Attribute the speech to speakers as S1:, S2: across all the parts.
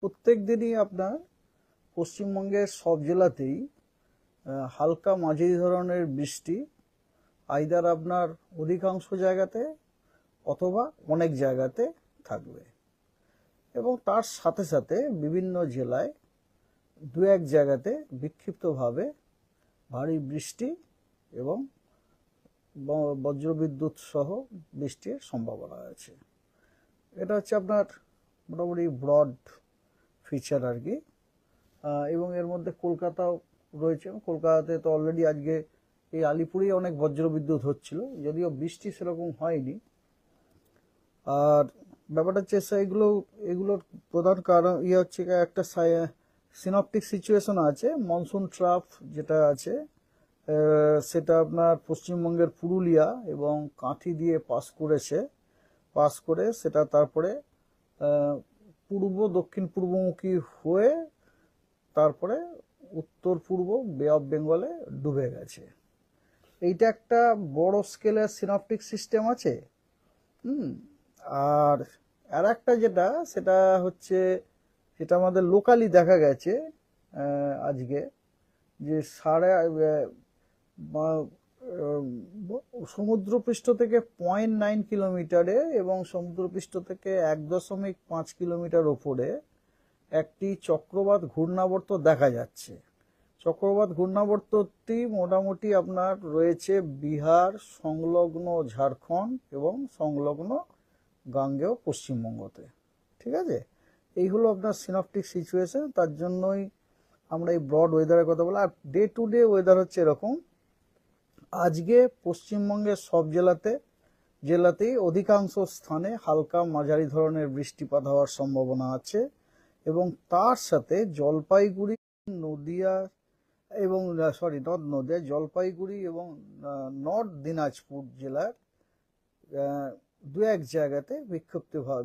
S1: প্রত্যেক দিনই আপনার পশ্চিমবঙ্গের সব জেলাতেই হালকা মাঝারি ধরনের বৃষ্টি আইদার আপনার অধিকাংশ জায়গাতে অথবা অনেক জায়গাতে থাকবে এবং তার সাথে সাথে বিভিন্ন জেলায় দু এক জায়গাতে বিক্ষিপ্তভাবে ভারী বৃষ্টি এবং বজ্রবিদ্যুৎ সহ বৃষ্টির সম্ভাবনা আছে। এটা হচ্ছে আপনার মোটামুটি ব্রড ফিচার আর কি। এবং এর মধ্যে কলকাতাও রয়েছে। কলকাতাতে তো অলরেডি আজকে এই আলিপুরেই অনেক বজ্রবিদ্যুৎ হচ্ছিল, যদিও বৃষ্টি সেরকম হয়নি। আর ব্যাপারটা হচ্ছে এগুলোর প্রধান কারণ হচ্ছে একটা সিনপটিক সিচুয়েশন আছে। মনসুন ট্রাফ যেটা আছে সেটা আপনার পশ্চিমবঙ্গের পুরুলিয়া এবং কাঁথি দিয়ে পাস করে সেটা তারপরে দক্ষিণ পূর্বমুখী হয়ে তারপরে উত্তর পূর্ব বে অফ বেঙ্গলে ডুবে গেছে। এইটা একটা বড় স্কেলের সিনপটিক সিস্টেম আছে। আর একটা সেটা হচ্ছে যেটা আমাদের লোকালি দেখা গেছে আজকে, যে সমুদ্রপৃষ্ঠ থেকে 0.9 কিলোমিটারে এবং সমুদ্রপৃষ্ঠ থেকে 1.5 কিলোমিটার ওপরে একটি চক্রবাত ঘূর্ণাবর্ত দেখা যাচ্ছে। চক্রবাত ঘূর্ণাবর্তটি মোটামুটি আপনার রয়েছে বিহার সংলগ্ন ঝাড়খণ্ড এবং সংলগ্ন গাঙ্গেয় পশ্চিমবঙ্গতে। ঠিক আছে, এই হলো আপনার সিনপটিক সিচুয়েশন। তার জন্যই আমরা এই ব্রড ওয়েদারের কথা বলি। আর ডে টু ডে ওয়েদার হচ্ছে এরকম। আজকে পশ্চিমবঙ্গের সব জেলাতেই অধিকাংশ স্থানে হালকা মাঝারি ধরনের বৃষ্টিপাত হওয়ার সম্ভাবনা আছে এবং তার সাথে জলপাইগুড়ি, নদিয়া এবং জলপাইগুড়ি এবং নর্থ দিনাজপুর জেলার দু এক জায়গাতে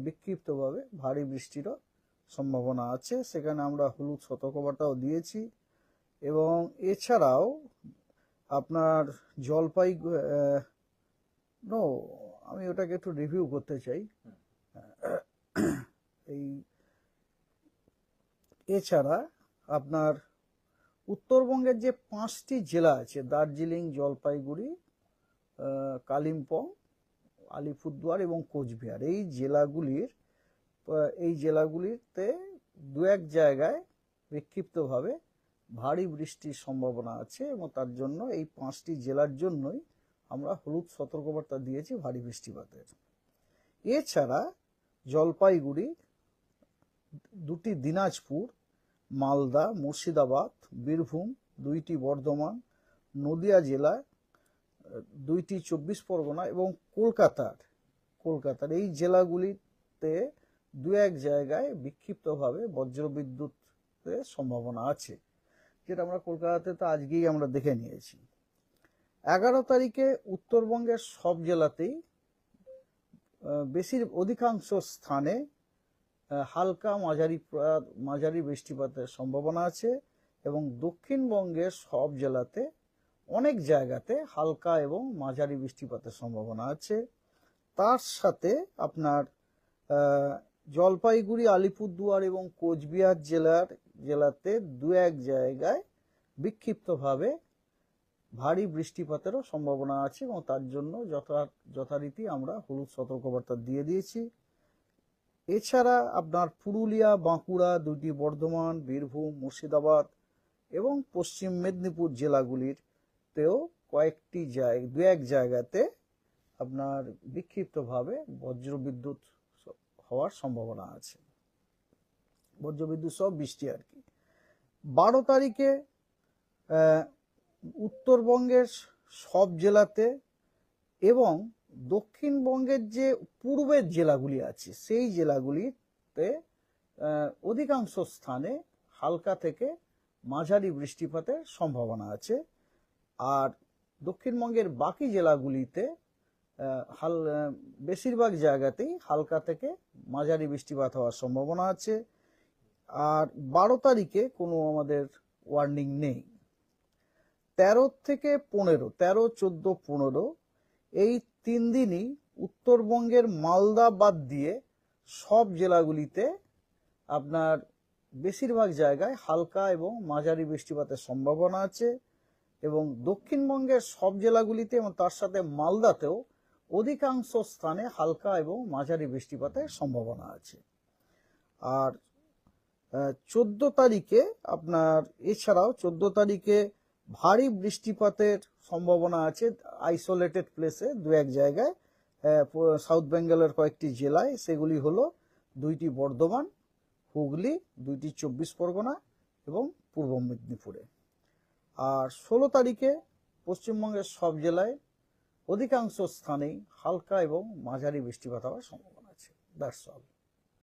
S1: বিক্ষিপ্তভাবে ভারী বৃষ্টিরও সম্ভাবনা আছে। সেখানে আমরা হলুদ সতর্কবার্তাও দিয়েছি। এবং এছাড়াও আপনার আমি ওটাকে একটু রিভিউ করতে চাই। এছাড়া আপনার উত্তরবঙ্গের যে 5টি জেলা আছে, দার্জিলিং, জলপাইগুড়ি, কালিম্পং, আলিপুরদুয়ার এবং কোচবিহার, এই জেলাগুলিতে দু এক জায়গায় বিক্ষিপ্তভাবে ভারী বৃষ্টির সম্ভাবনা আছে এবং তার জন্য এই 5টি জেলার জন্যই আমরা হলুদ সতর্কবার্তা দিয়েছি ভারী বৃষ্টিপাতের। এছাড়া জলপাইগুড়ি, দুটি দিনাজপুর, মালদা, মুর্শিদাবাদ, বীরভূম, 2টি বর্ধমান, নদিয়া জেলায় 2টি 24 পরগনা এবং কলকাতার এই জেলাগুলিতে দু এক জায়গায় বিক্ষিপ্তভাবে বজ্রবিদ্যুতের সম্ভাবনা আছে, যেটা আমরা কলকাতাতে তো আজকেই আমরা দেখে নিয়েছি। 11 তারিখে উত্তরবঙ্গের সব জেলাতেই অধিকাংশ স্থানে হালকা মাঝারি বৃষ্টিপাতের সম্ভাবনা আছে এবং দক্ষিণবঙ্গের সব জেলাতে অনেক জায়গাতে হালকা এবং মাঝারি বৃষ্টিপাতের সম্ভাবনা আছে। তার সাথে আপনার জলপাইগুড়ি, আলিপুরদুয়ার এবং কোচবিহার জেলাতে দু এক জায়গায় বিক্ষিপ্তভাবে ভারী বৃষ্টিপাতেরও সম্ভাবনা আছে এবং তার জন্য যথারীতি আমরা হলুদ সতর্কবার্তা দিয়ে দিয়েছি। এছাড়া আপনার পুরুলিয়া, বাঁকুড়া, 2টি বর্ধমান, বীরভূম, মুর্শিদাবাদ এবং পশ্চিম মেদিনীপুর জেলাগুলিতেও দু এক জায়গাতে আপনার বিক্ষিপ্তভাবে বজ্রবিদ্যুৎ হওয়ার সম্ভাবনা আছে। বজ্রবিদ্যুৎ সহ বৃষ্টি আর কি। 12 তারিখে উত্তরবঙ্গের সব জেলাতে এবং দক্ষিণবঙ্গের যে পূর্বের জেলাগুলি আছে সেই জেলাগুলিতে অধিকাংশ স্থানে হালকা থেকে মাঝারি বৃষ্টিপাতের সম্ভাবনা আছে। আর দক্ষিণবঙ্গের বাকি জেলাগুলিতে বেশিরভাগ জায়গাতেই হালকা থেকে মাঝারি বৃষ্টিপাত হওয়ার সম্ভাবনা আছে। আর 12 তারিখে কোনো আমাদের ওয়ার্নিং নেই। 13 থেকে 15, 13, 14, 15 এই 3 দিনই উত্তরবঙ্গের মালদা বাদ দিয়ে সব জেলাগুলিতে আপনার বেশিরভাগ জায়গায় হালকা এবং মাঝারি বৃষ্টিপাতের সম্ভাবনা আছে এবং দক্ষিণবঙ্গের সব জেলাগুলিতে এবং তার সাথে মালদাতেও অধিকাংশ স্থানে হালকা এবং মাঝারি বৃষ্টিপাতের সম্ভাবনা আছে। আর 14 তারিখে আপনার এছাড়াও 14 তারিখে ভারী বৃষ্টিপাতের সম্ভাবনা আছে আইসোলেটেড প্লেসে, দু এক জায়গায় সাউথ বেঙ্গলের কয়েকটি জেলায়। সেগুলি হলো 2টি বর্ধমান, হুগলি, 2টি 24 পরগনা এবং পূর্ব মেদিনীপুরে। আর 16 তারিখে পশ্চিমবঙ্গের সব জেলায় অধিকাংশ স্থানেই হালকা এবং মাঝারি বৃষ্টিপাত হওয়ার সম্ভাবনা আছে। That's all.